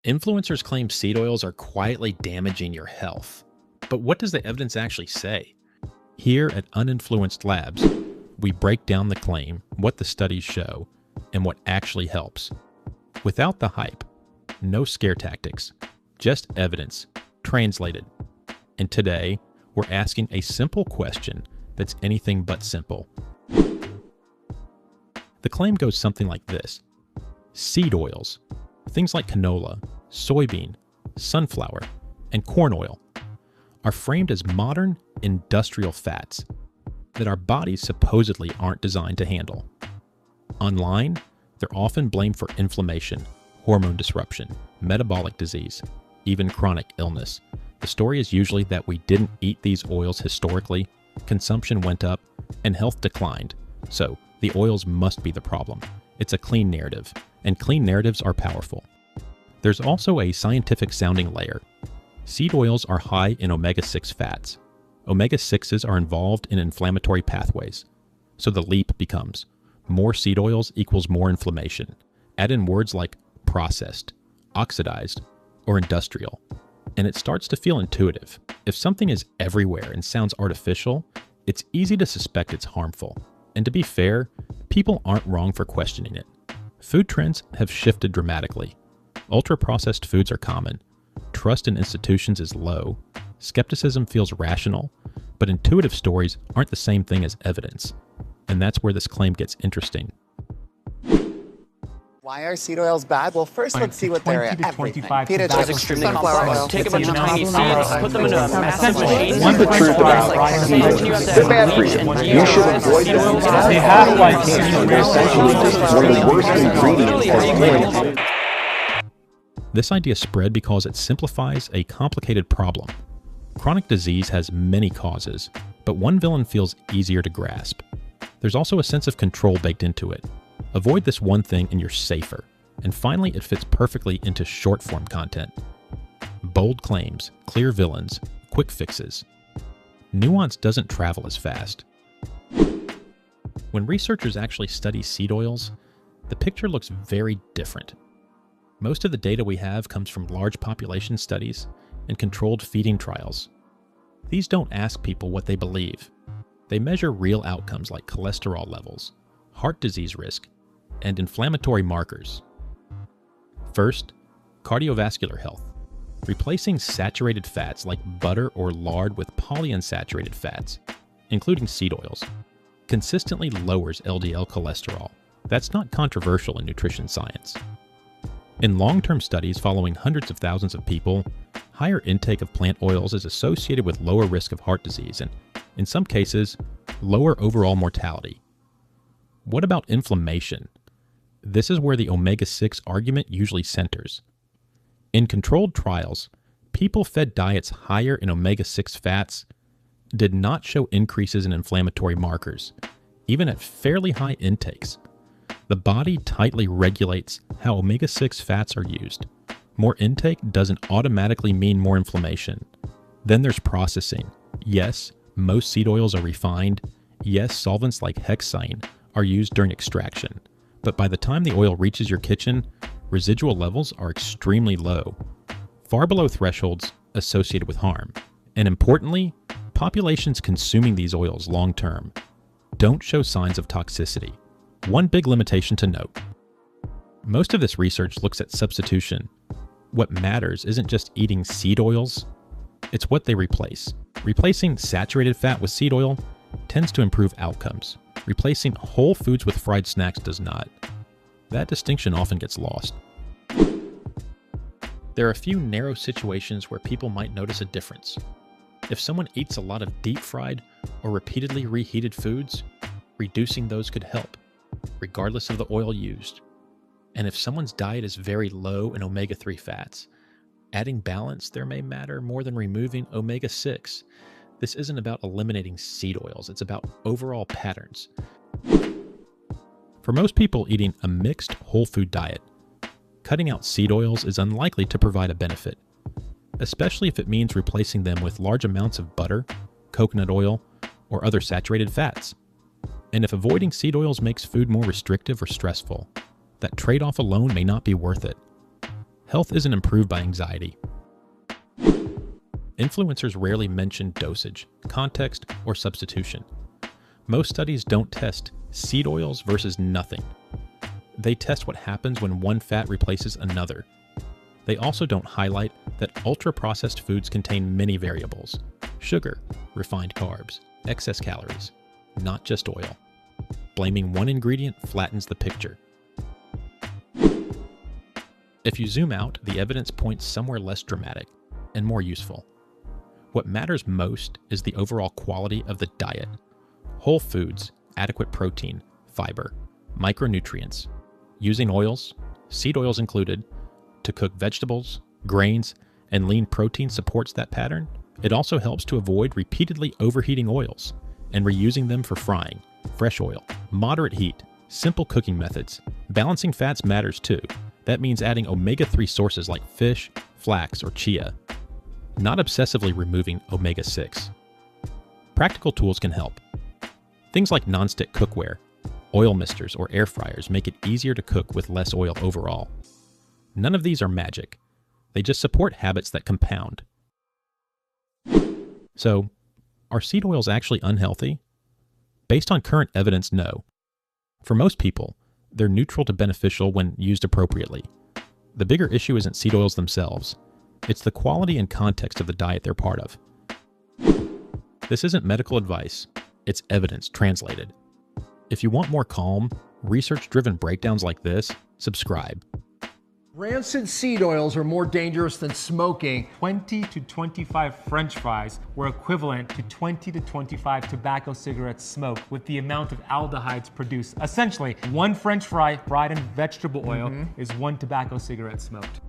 Influencers claim seed oils are quietly damaging your health. But what does the evidence actually say? Here at Uninfluenced Labs, we break down the claim, what the studies show, and what actually helps. Without the hype, no scare tactics, just evidence, translated. And today, we're asking a simple question that's anything but simple. The claim goes something like this. Seed oils, things like canola, soybean, sunflower, and corn oil, are framed as modern industrial fats that our bodies supposedly aren't designed to handle. Online, they're often blamed for inflammation, hormone disruption, metabolic disease, even chronic illness. The story is usually that we didn't eat these oils historically, consumption went up, and health declined. So, the oils must be the problem. It's a clean narrative, and clean narratives are powerful. There's also a scientific-sounding layer. Seed oils are high in omega-6 fats. Omega-6s are involved in inflammatory pathways. So the leap becomes, more seed oils equals more inflammation. Add in words like processed, oxidized, or industrial, and it starts to feel intuitive. If something is everywhere and sounds artificial, it's easy to suspect it's harmful. And to be fair, people aren't wrong for questioning it. Food trends have shifted dramatically. Ultra-processed foods are common. Trust in institutions is low. Skepticism feels rational, but intuitive stories aren't the same thing as evidence. And that's where this claim gets interesting. Why are seed oils bad? Well, first let's see what they're at. Everything. That's extremely complex. Take a bunch of tiny seeds, put them in a massive machine. One, the truth about seed oils. They're bad for you. You should avoid them. They have like They're essentially just one of the worst ingredients that's in. This idea spread because it simplifies a complicated problem. Chronic disease has many causes, but one villain feels easier to grasp. There's also a sense of control baked into it. Avoid this one thing and you're safer. And finally, it fits perfectly into short-form content. Bold claims, clear villains, quick fixes. Nuance doesn't travel as fast. When researchers actually study seed oils, the picture looks very different. Most of the data we have comes from large population studies and controlled feeding trials. These don't ask people what they believe. They measure real outcomes like cholesterol levels, heart disease risk, and inflammatory markers. First, cardiovascular health. Replacing saturated fats like butter or lard with polyunsaturated fats, including seed oils, consistently lowers LDL cholesterol. That's not controversial in nutrition science. In long-term studies following hundreds of thousands of people, higher intake of plant oils is associated with lower risk of heart disease and, in some cases, lower overall mortality. What about inflammation? This is where the omega-6 argument usually centers. In controlled trials, people fed diets higher in omega-6 fats did not show increases in inflammatory markers, even at fairly high intakes. The body tightly regulates how omega-6 fats are used. More intake doesn't automatically mean more inflammation. Then there's processing. Yes, most seed oils are refined. Yes, solvents like hexane are used during extraction. But by the time the oil reaches your kitchen, residual levels are extremely low, far below thresholds associated with harm. And importantly, populations consuming these oils long-term don't show signs of toxicity. One big limitation to note. Most of this research looks at substitution. What matters isn't just eating seed oils, it's what they replace. Replacing saturated fat with seed oil tends to improve outcomes. Replacing whole foods with fried snacks does not. That distinction often gets lost. There are a few narrow situations where people might notice a difference. If someone eats a lot of deep-fried or repeatedly reheated foods, reducing those could help, regardless of the oil used. And if someone's diet is very low in omega-3 fats, adding balance there may matter more than removing omega-6. This isn't about eliminating seed oils, it's about overall patterns. For most people eating a mixed whole food diet, cutting out seed oils is unlikely to provide a benefit, especially if it means replacing them with large amounts of butter, coconut oil, or other saturated fats. And if avoiding seed oils makes food more restrictive or stressful, that trade-off alone may not be worth it. Health isn't improved by anxiety. Influencers rarely mention dosage, context, or substitution. Most studies don't test seed oils versus nothing. They test what happens when one fat replaces another. They also don't highlight that ultra-processed foods contain many variables: sugar, refined carbs, excess calories, not just oil. Blaming one ingredient flattens the picture. If you zoom out, the evidence points somewhere less dramatic and more useful. What matters most is the overall quality of the diet. Whole foods, adequate protein, fiber, micronutrients, using oils, seed oils included, to cook vegetables, grains, and lean protein supports that pattern. It also helps to avoid repeatedly overheating oils and reusing them for frying, fresh oil, moderate heat, simple cooking methods. Balancing fats matters too. That means adding omega-3 sources like fish, flax, or chia, not obsessively removing omega-6. Practical tools can help. Things like nonstick cookware, oil misters, or air fryers make it easier to cook with less oil overall. None of these are magic. They just support habits that compound. So, are seed oils actually unhealthy? Based on current evidence, no. For most people, they're neutral to beneficial when used appropriately. The bigger issue isn't seed oils themselves. It's the quality and context of the diet they're part of. This isn't medical advice. It's evidence translated. If you want more calm, research-driven breakdowns like this, subscribe. Rancid seed oils are more dangerous than smoking. 20 to 25 French fries were equivalent to 20 to 25 tobacco cigarettes smoked with the amount of aldehydes produced. Essentially, one French fry fried in vegetable oil is one tobacco cigarette smoked.